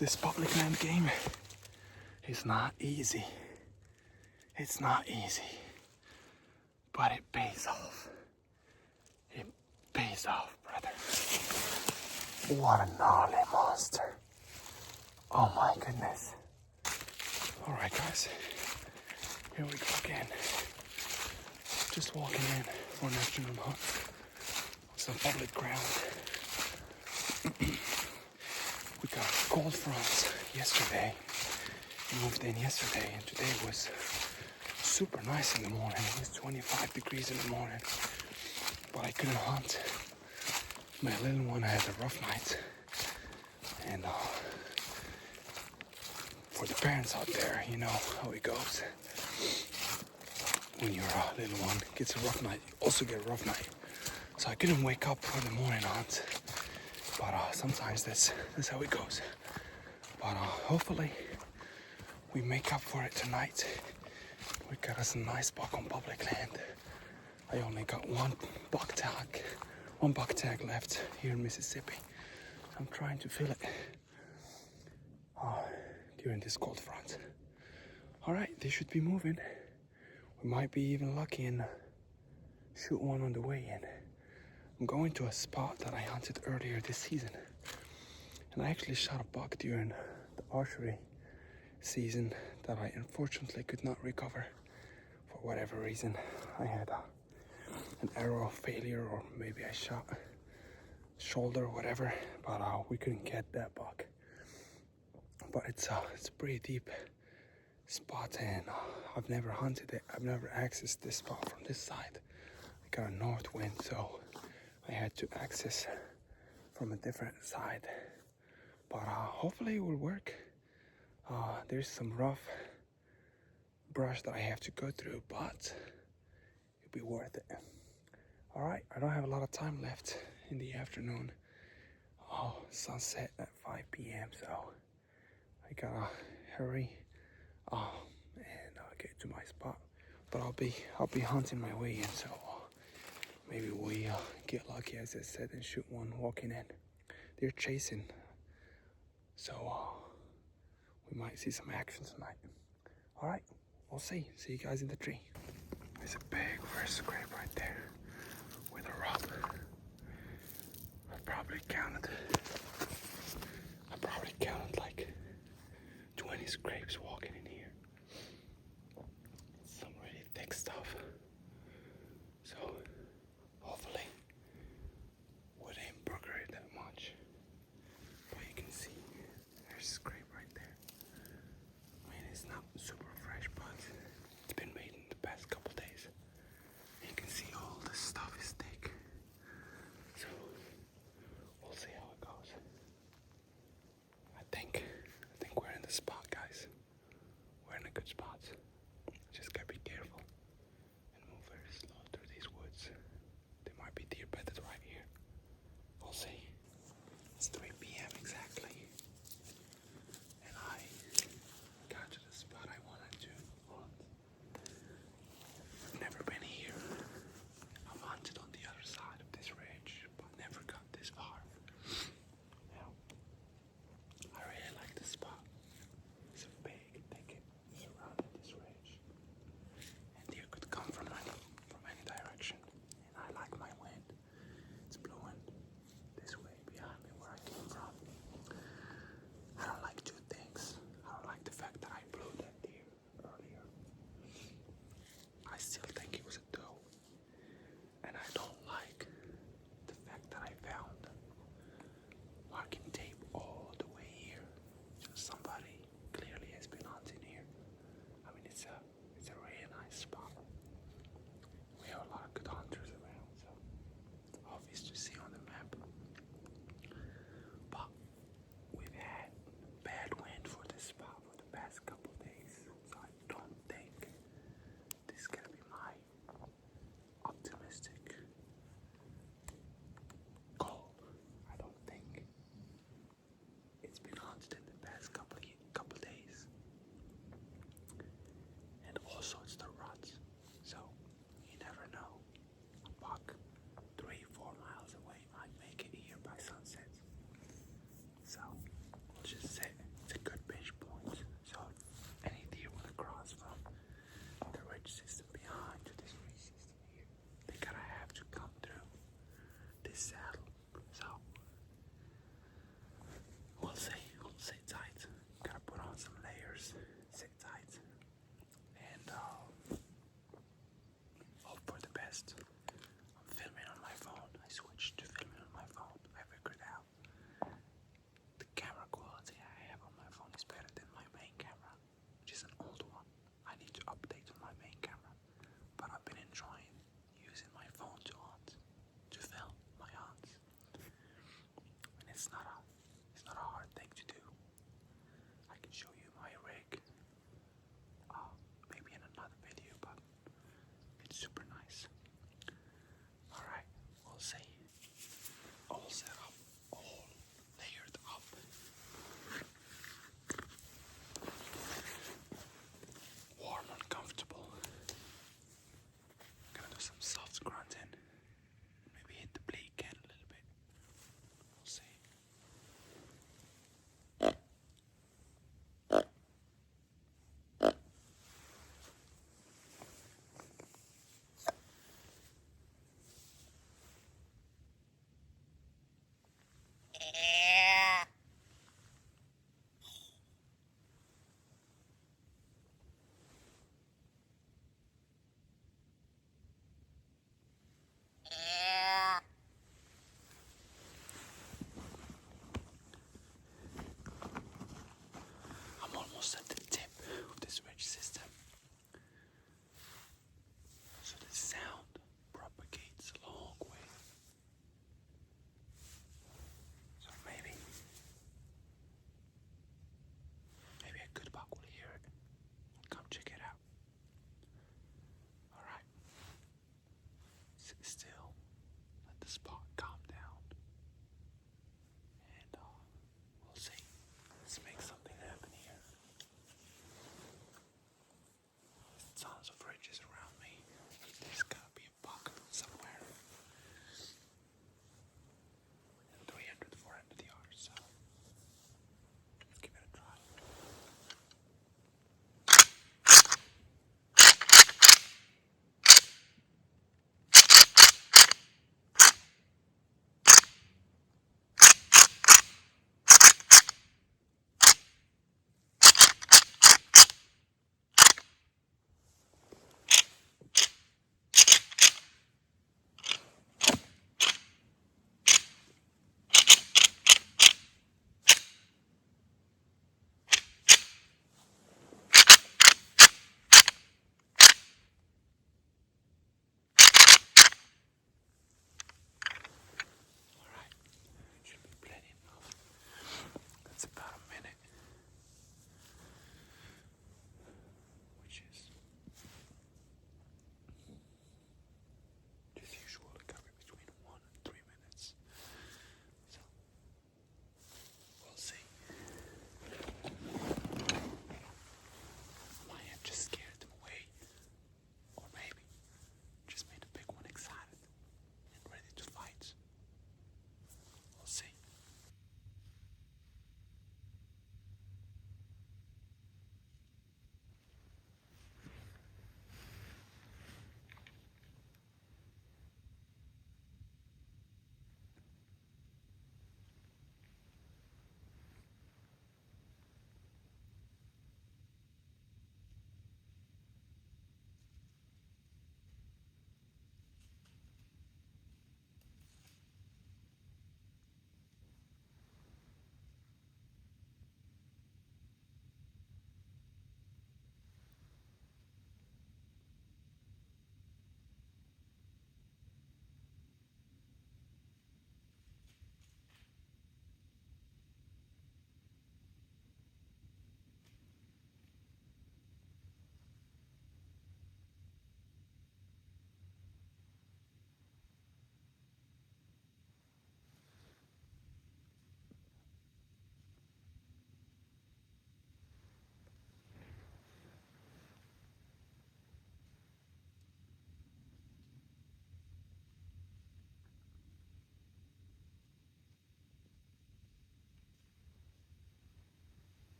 This public land game is not easy. It's not easy, but it pays off. It pays off, brother. What a gnarly monster. Oh my goodness. All right, guys, here we go again. Just walking in for an afternoon hunt on some public ground. We got cold fronts yesterday. We moved in yesterday, and today was super nice in the morning. It was 25 degrees in the morning, but I couldn't hunt. My little one had a rough night, and for the parents out there, you know how it goes. When your little one gets a rough night, you also get a rough night. So I couldn't wake up for the morning hunt, but sometimes that's how it goes. But hopefully we make up for it tonight. We got us a nice buck on public land. I only got one buck tag left here in Mississippi. I'm trying to fill it during this cold front. All right, they should be moving. We might be even lucky and shoot one on the way in. I'm going to a spot that I hunted earlier this season, and I actually shot a buck during the archery season that I unfortunately could not recover for whatever reason. I had an arrow failure, or maybe I shot shoulder or whatever, but we couldn't get that buck. But it's a pretty deep spot, and I've never hunted it. I've never accessed this spot from this side. I got a north wind, so I had to access from a different side. But hopefully it will work. There's some rough brush that I have to go through, but it'll be worth it. All right, I don't have a lot of time left in the afternoon. Sunset at 5 p.m. So I gotta hurry and get to my spot. But I'll be hunting my way in. So maybe we get lucky, as I said, and shoot one walking in. They're chasing, so we might see some action tonight. All right, we'll see. See you guys in the tree. There's a big first scrape right there with a rub. I probably counted like 20 scrapes walking in here. It's some really thick stuff. So hopefully we didn't bugger it that much. But you can see there's a scrape right there. I mean, it's not super fresh, but it's been made in the past couple days. You can see all this stuff is thick. So we'll see how it goes. I think we're in the spot, guys. We're in a good spot. Just gotta be careful and move very slow through these woods. There might be deer bedded right here. We'll see. It's 3 p.m. exactly, and I got to the spot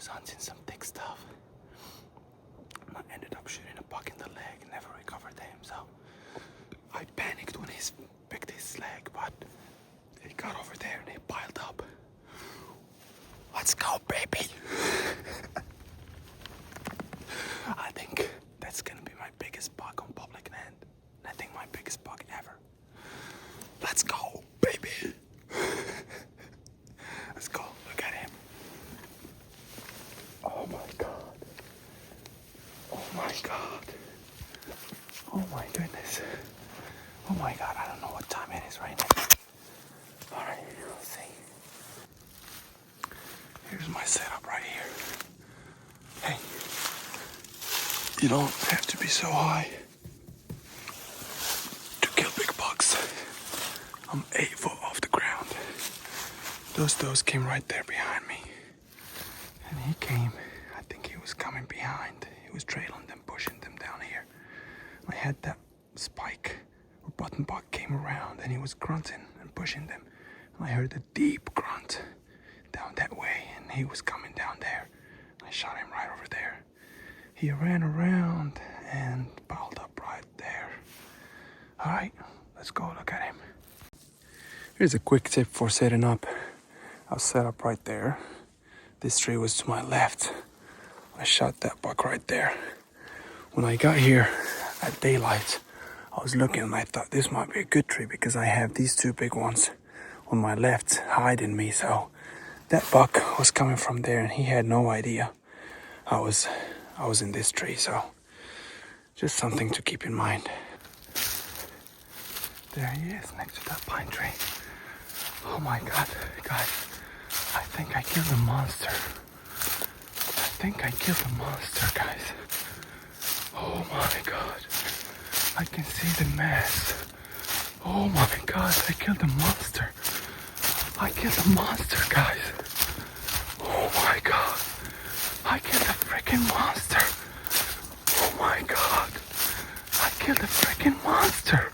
hunting some thick stuff. I ended up shooting a buck in the leg, never recovered him, so I panicked when he picked his leg, but he got over there and he piled up. Let's go, baby! I think that's gonna be my biggest buck on public land. I think my biggest buck ever. Let's go, baby! Let's go, look at him. Oh my god. Oh my god. Oh my goodness. Oh my god, I don't know what time it is right now. Alright, let's see. Here's my setup right here. Hey, you don't have to be so high to kill big bucks. I'm 8 foot off the ground. Those does came right there behind me. And he came, I think he was coming behind. He was trailing them, pushing them down here. I had that spike or button buck came around and he was grunting and pushing them. And I heard a deep grunt down that way and he was coming down there. I shot him right over there. He ran around and piled up right there. Alright, let's go look at him. Here's a quick tip for setting up. I'll set up right there. This tree was to my left. I shot that buck right there. When I got here at daylight, I was looking and I thought this might be a good tree because I have these 2 big ones on my left hiding me. So that buck was coming from there and he had no idea I was in this tree. So just something to keep in mind. There he is next to that pine tree. Oh my god, guys. I think I killed a monster. I think I killed a monster, guys. Oh my god. I can see the mass. Oh my god, I killed a monster. I killed a monster, guys. Oh my god. I killed a freaking monster. Oh my god. I killed a freaking monster.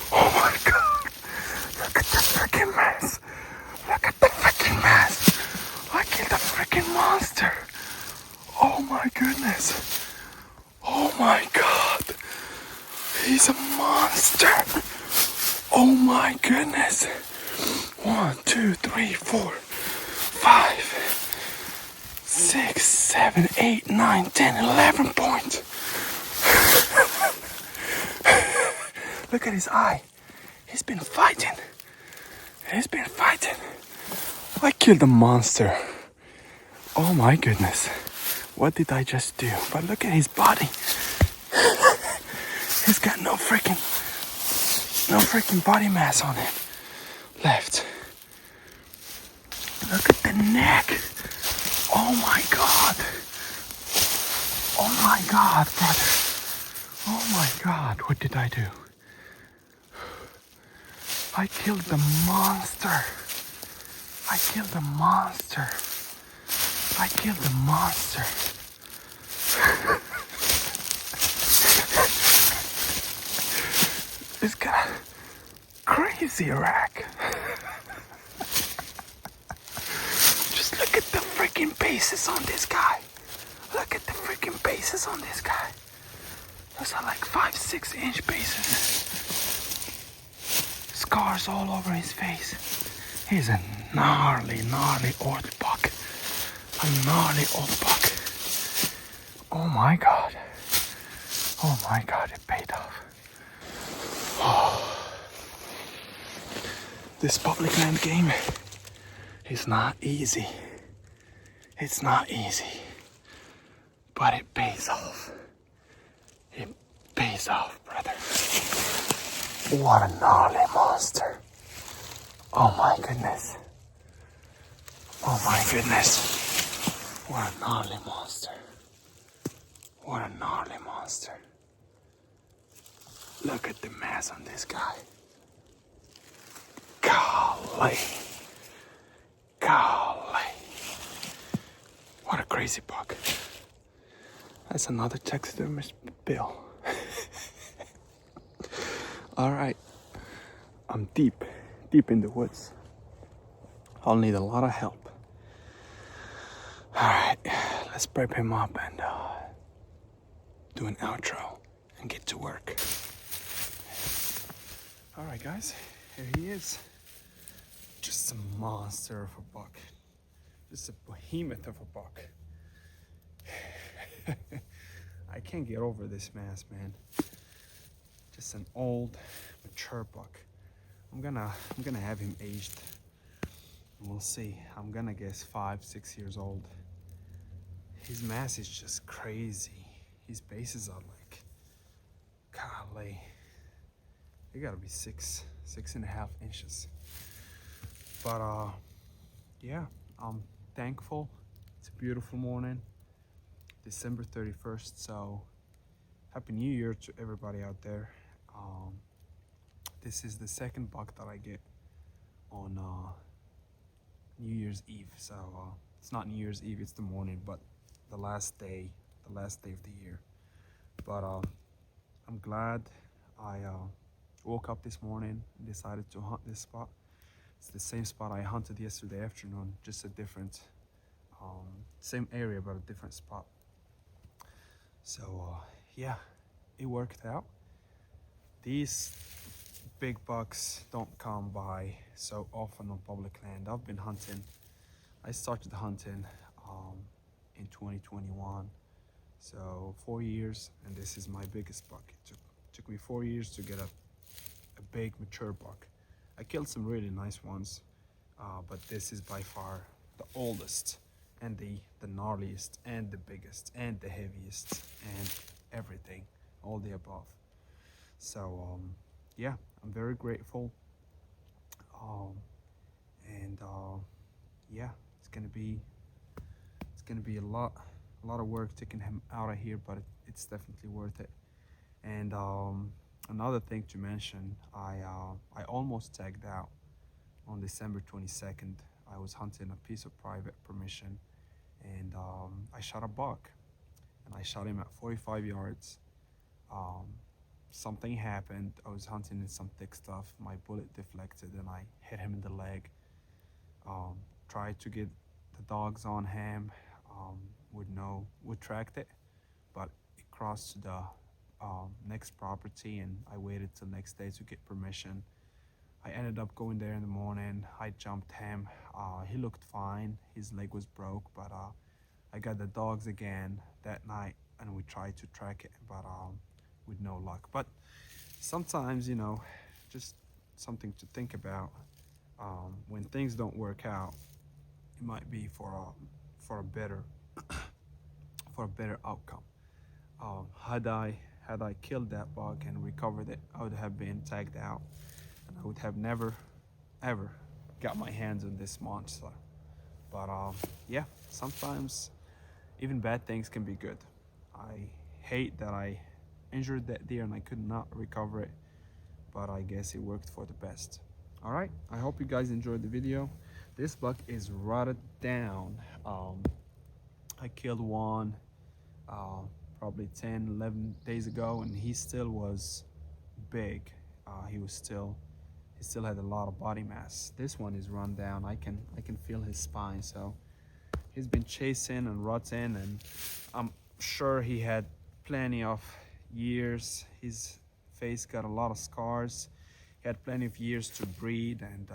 Oh my god. Look at the freaking mass. Look at the freaking mass. I killed a freaking monster. Oh my goodness. Oh my god. He's a monster. Oh my goodness. 1, 2, 3, 4, 5, 6, 7, 8, 9, 10, 11 points. Look at his eye. He's been fighting. He's been fighting. I killed a monster. Oh my goodness. What did I just do? But look at his body. He's got no freaking body mass on him left. Look at the neck. Oh my god. Oh my god, brother. Oh my god, what did I do? I killed the monster. I killed the monster. I killed the monster. It's got a crazy rack. Just look at the freaking bases on this guy. Look at the freaking bases on this guy. Those are like 5-6 inch bases. Scars all over his face. He's a gnarly old buck. A gnarly old buck. Oh my god. Oh my god, it paid off. Oh. This public land game is not easy. It's not easy. But it pays off. It pays off, brother. What a gnarly monster. Oh my goodness. Oh my goodness. What a gnarly monster. What a gnarly monster. Look at the mass on this guy. Golly. Golly. What a crazy buck. That's another taxidermist bill. Alright. I'm deep deep in the woods. I'll need a lot of help. All right, let's prep him up and do an outro and get to work. All right, guys, here he is. Just a monster of a buck. Just a behemoth of a buck. I can't get over this mass, man. Just an old, mature buck. I'm gonna have him aged. We'll see. I'm gonna guess 5-6 years old. His mass is just crazy. His bases are like, golly, they gotta be 6.5 inches. But yeah, I'm thankful. It's a beautiful morning, December 31st. So happy New Year to everybody out there. This is the second buck that I get on New Year's Eve. So it's not New Year's Eve, it's the morning, but the last day of the year. But I'm glad I woke up this morning and decided to hunt this spot. It's the same spot I hunted yesterday afternoon, just a different, same area, but a different spot. So yeah, it worked out. These big bucks don't come by so often on public land. I've been hunting. I started hunting in 2021, so 4 years, and this is my biggest buck. It took me 4 years to get a big mature buck. I killed some really nice ones, but this is by far the oldest and the gnarliest and the biggest and the heaviest and everything, all the above. So yeah, I'm very grateful. And yeah, it's gonna be a lot of work taking him out of here, but it's definitely worth it. And another thing to mention, I almost tagged out on December 22nd. I was hunting a piece of private permission, and I shot a buck, and I shot him at 45 yards. Something happened. I was hunting in some thick stuff. My bullet deflected and I hit him in the leg. Tried to get the dogs on him, would tracked it, but it crossed to the next property, and I waited till next day to get permission. I ended up going there in the morning. I jumped him. He looked fine. His leg was broke, but I got the dogs again that night and we tried to track it, but with no luck. But sometimes, you know, just something to think about. When things don't work out, it might be for a better outcome. Had I killed that buck and recovered it, I would have been tagged out, and I would have never ever got my hands on this monster. But yeah, sometimes even bad things can be good. I hate that I injured that deer and I could not recover it, but I guess it worked for the best. All right, I hope you guys enjoyed the video. This buck is rotted down. I killed one probably 10-11 days ago, and he still was big. He still had a lot of body mass. This one is run down. I can feel his spine. So he's been chasing and rotting, and I'm sure he had plenty of years. His face got a lot of scars. He had plenty of years to breed and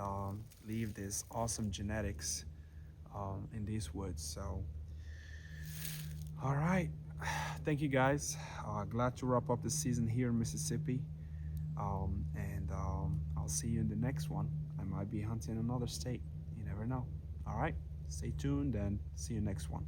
leave this awesome genetics in these woods. So all right, thank you guys. Glad to wrap up the season here in Mississippi, and I'll see you in the next one. I might be hunting another state, you never know. All right, stay tuned and see you next one.